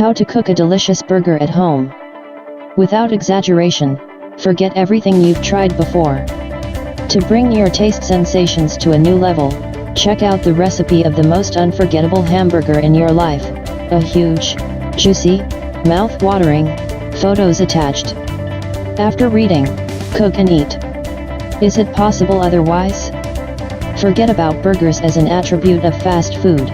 How to cook a delicious burger at home. Without exaggeration, forget everything you've tried before. To bring your taste sensations to a new level, check out the recipe of the most unforgettable hamburger in your life. A huge, juicy, mouth-watering, photos attached. After reading, cook and eat. Is it possible otherwise? Forget about burgers as an attribute of fast food.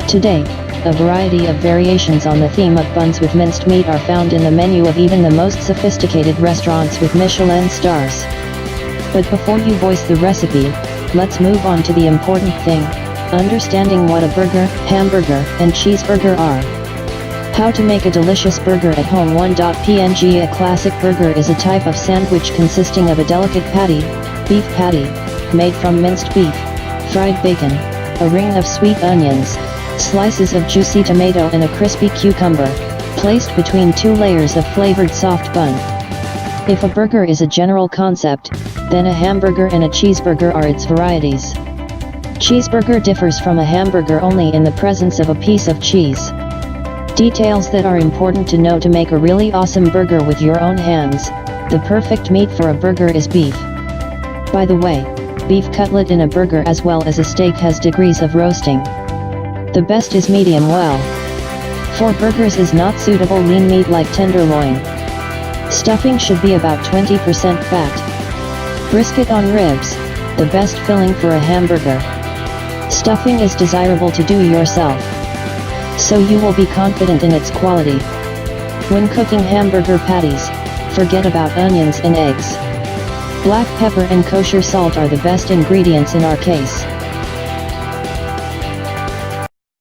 Today, a variety of variations on the theme of buns with minced meat are found in the menu of even the most sophisticated restaurants with Michelin stars. But before you voice the recipe, let's move on to the important thing: understanding what a burger, hamburger, and cheeseburger are. How to make a delicious burger at home. 1.png A classic burger is a type of sandwich consisting of a delicate patty, beef patty, made from minced beef, fried bacon, a ring of sweet onions, slices of juicy tomato and a crispy cucumber, placed between two layers of flavored soft bun. If a burger is a general concept, then a hamburger and a cheeseburger are its varieties. Cheeseburger differs from a hamburger only in the presence of a piece of cheese. Details that are important to know to make a really awesome burger with your own hands. The perfect meat for a burger is beef. By the way, beef cutlet in a burger as well as a steak has degrees of roasting. The best is medium well. For burgers is not suitable lean meat like tenderloin. Stuffing should be about 20% fat. Brisket on ribs, the best filling for a hamburger. Stuffing is desirable to do yourself, so you will be confident in its quality. When cooking hamburger patties, forget about onions and eggs. Black pepper and kosher salt are the best ingredients in our case.